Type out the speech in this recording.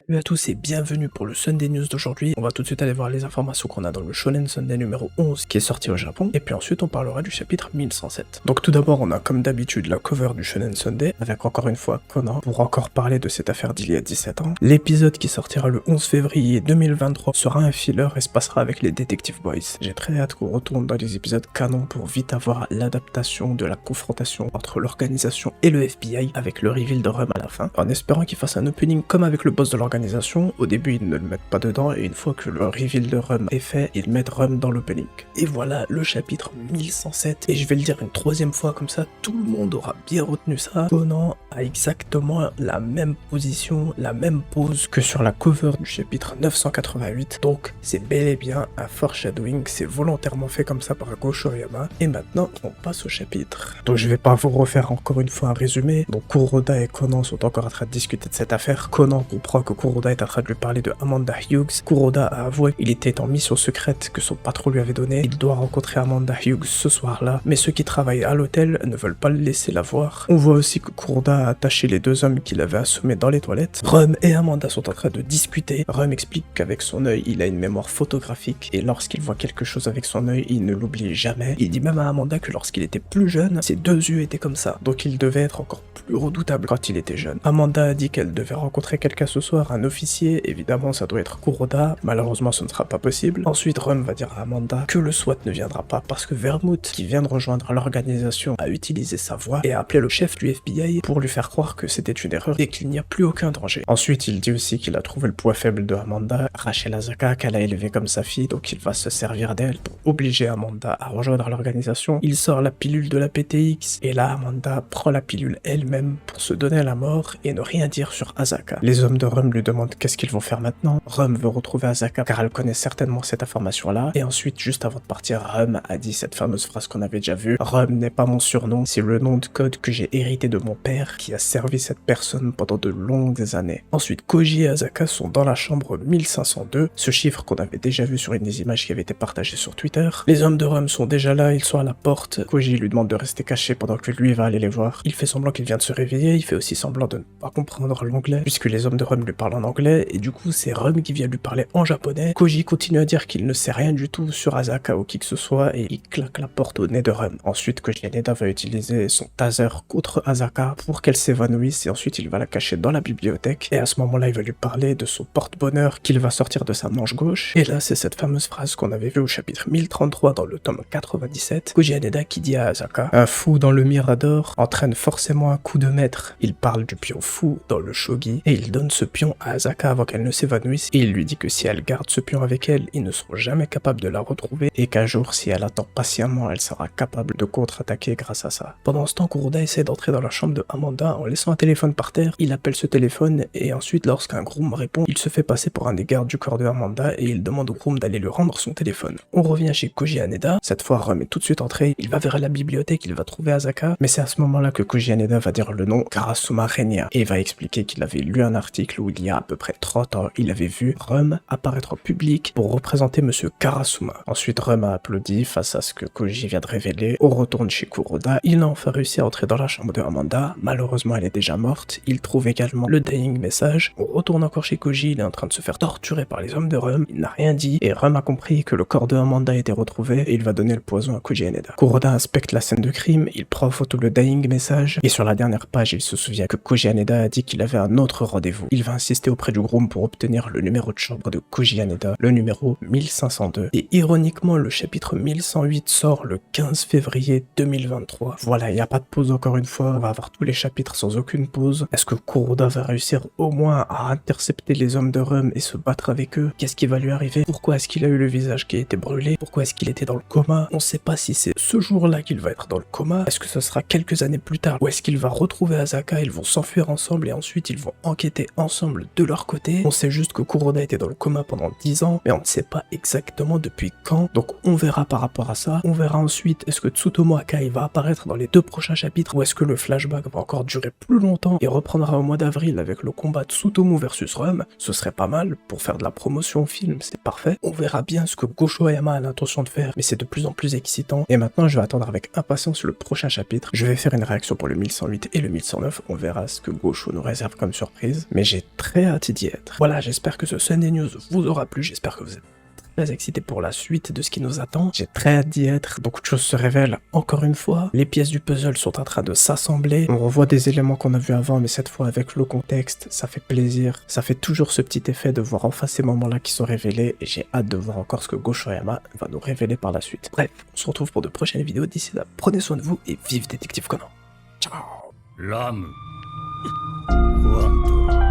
Salut à tous et bienvenue pour le Sunday News d'aujourd'hui. On va tout de suite aller voir les informations qu'on a dans le Shonen Sunday numéro 11 qui est sorti au Japon, et puis ensuite on parlera du chapitre 1107. Donc tout d'abord on a comme d'habitude la cover du Shonen Sunday, avec encore une fois Conan, pour encore parler de cette affaire d'il y a 17 ans. L'épisode qui sortira le 11 février 2023 sera un filler et se passera avec les Detective Boys. J'ai très hâte qu'on retourne dans les épisodes canon pour vite avoir l'adaptation de la confrontation entre l'organisation et le FBI avec le reveal de Rum à la fin, en espérant qu'il fasse un opening comme avec le boss de l'organisation. Au début ils ne le mettent pas dedans et une fois que le reveal de Rum est fait, ils mettent Rum dans l'opening. Et voilà le chapitre 1107, et je vais le dire une troisième fois comme ça tout le monde aura bien retenu ça. Conan a exactement la même position, la même pose que sur la cover du chapitre 988, donc c'est bel et bien un foreshadowing, c'est volontairement fait comme ça par Gosho Yama. Et maintenant on passe au chapitre. Donc je vais pas vous refaire encore une fois un résumé. Donc Kuroda et Conan sont encore en train de discuter de cette affaire. Conan comprend que Kuroda est en train de lui parler de Amanda Hughes. Kuroda a avoué qu'il était en mission secrète que son patron lui avait donnée. Il doit rencontrer Amanda Hughes ce soir-là, mais ceux qui travaillent à l'hôtel ne veulent pas le laisser la voir. On voit aussi que Kuroda a attaché les deux hommes qu'il avait assommés dans les toilettes. Rum et Amanda sont en train de discuter. Rum explique qu'avec son œil, il a une mémoire photographique et lorsqu'il voit quelque chose avec son œil, il ne l'oublie jamais. Il dit même à Amanda que lorsqu'il était plus jeune, ses deux yeux étaient comme ça, donc il devait être encore plus redoutable quand il était jeune. Amanda a dit qu'elle devait rencontrer quelqu'un ce soir, un officier, évidemment ça doit être Kuroda, malheureusement ce ne sera pas possible. Ensuite Rum va dire à Amanda que le SWAT ne viendra pas parce que Vermouth, qui vient de rejoindre l'organisation, a utilisé sa voix et a appelé le chef du FBI pour lui faire croire que c'était une erreur et qu'il n'y a plus aucun danger. Ensuite il dit aussi qu'il a trouvé le point faible de Amanda, Rachel Asaka, qu'elle a élevé comme sa fille, donc il va se servir d'elle pour obliger Amanda à rejoindre l'organisation. Il sort la pilule de la PTX et là Amanda prend la pilule elle-même pour se donner à la mort et ne rien dire sur Asaka. Les hommes de Rum lui demandent qu'est-ce qu'ils vont faire maintenant. Rum veut retrouver Asaka car elle connaît certainement cette information là, et ensuite juste avant de partir Rum a dit cette fameuse phrase qu'on avait déjà vue: Rum n'est pas mon surnom, c'est le nom de code que j'ai hérité de mon père qui a servi cette personne pendant de longues années. Ensuite Koji et Asaka sont dans la chambre 1502, ce chiffre qu'on avait déjà vu sur une des images qui avait été partagée sur Twitter. Les hommes de Rum sont déjà là, ils sont à la porte. Koji lui demande de rester caché pendant que lui va aller les voir. Il fait semblant qu'il vient de se réveiller, il fait aussi semblant de ne pas comprendre l'anglais puisque les hommes de Rum lui parlent en anglais, et du coup c'est Rum qui vient lui parler en japonais. Koji continue à dire qu'il ne sait rien du tout sur Asaka ou qui que ce soit et il claque la porte au nez de Rum. Ensuite Koji Haneda va utiliser son taser contre Asaka pour qu'elle s'évanouisse et ensuite il va la cacher dans la bibliothèque, et à ce moment là il va lui parler de son porte-bonheur qu'il va sortir de sa manche gauche, et là c'est cette fameuse phrase qu'on avait vue au chapitre 1033 dans le tome 97. Koji Haneda qui dit à Asaka: un fou dans le Mirador entraîne forcément un coup de maître. Il parle du pion fou dans le shogi et il donne ce pion à Asaka avant qu'elle ne s'évanouisse, et il lui dit que si elle garde ce pion avec elle, ils ne seront jamais capables de la retrouver et qu'un jour si elle attend patiemment, elle sera capable de contre-attaquer grâce à ça. Pendant ce temps, Kuroda essaie d'entrer dans la chambre de Amanda en laissant un téléphone par terre. Il appelle ce téléphone et ensuite lorsqu'un groom répond, il se fait passer pour un des gardes du corps de Amanda et il demande au groom d'aller lui rendre son téléphone. On revient chez Koji Haneda, cette fois Rum est tout de suite entré, il va vers la bibliothèque, il va trouver Asaka, mais c'est à ce moment-là que Koji Haneda va dire le nom Karasuma Renya et va expliquer qu'il avait lu un article où il y a à peu près 30 ans, il avait vu Rum apparaître en public pour représenter monsieur Karasuma. Ensuite Rum a applaudi face à ce que Koji vient de révéler. On retourne chez Kuroda, il a enfin réussi à entrer dans la chambre de Amanda, malheureusement elle est déjà morte. Il trouve également le dying message. On retourne encore chez Koji, il est en train de se faire torturer par les hommes de Rum, il n'a rien dit et Rum a compris que le corps de Amanda a été retrouvé et il va donner le poison à Koji Haneda. Kuroda inspecte la scène de crime, il prend en photo le dying message et sur la dernière page il se souvient que Koji Haneda a dit qu'il avait un autre rendez-vous. Il va insister auprès du groom pour obtenir le numéro de chambre de Koji Haneda, le numéro 1502. Et ironiquement, le chapitre 1108 sort le 15 février 2023. Voilà, il n'y a pas de pause encore une fois, on va avoir tous les chapitres sans aucune pause. Est-ce que Kuroda va réussir au moins à intercepter les hommes de Rum et se battre avec eux? Qu'est-ce qui va lui arriver? Pourquoi est-ce qu'il a eu le visage qui a été brûlé? Pourquoi est-ce qu'il était dans le coma? On sait pas si c'est ce jour-là qu'il va être dans le coma. Est-ce que ce sera quelques années plus tard? Ou est-ce qu'il va retrouver Asaka, ils vont s'enfuir ensemble et ensuite ils vont enquêter ensemble de leur côté? On sait juste que Kuroda était dans le coma pendant 10 ans, mais on ne sait pas exactement depuis quand, donc on verra par rapport à ça. On verra ensuite, est-ce que Tsutomu Akai va apparaître dans les 2 prochains chapitres, ou est-ce que le flashback va encore durer plus longtemps et reprendra au mois d'avril avec le combat Tsutomu versus Rum? Ce serait pas mal pour faire de la promotion au film, c'est parfait. On verra bien ce que Gosho Yama a l'intention de faire, mais c'est de plus en plus excitant, et maintenant je vais attendre avec impatience le prochain chapitre. Je vais faire une réaction pour le 1108 et le 1109, on verra ce que Gosho nous réserve comme surprise, mais j'ai très très hâte d'y être. Voilà, j'espère que ce Sunday News vous aura plu, j'espère que vous êtes très excité pour la suite de ce qui nous attend. J'ai très hâte d'y être. Beaucoup de choses se révèlent encore une fois. Les pièces du puzzle sont en train de s'assembler. On revoit des éléments qu'on a vus avant, mais cette fois avec le contexte, ça fait plaisir. Ça fait toujours ce petit effet de voir enfin ces moments-là qui sont révélés. Et j'ai hâte de voir encore ce que Goshoyama va nous révéler par la suite. Bref, on se retrouve pour de prochaines vidéos. D'ici là, prenez soin de vous et vive Détective Conan. Ciao.ラム、クワント。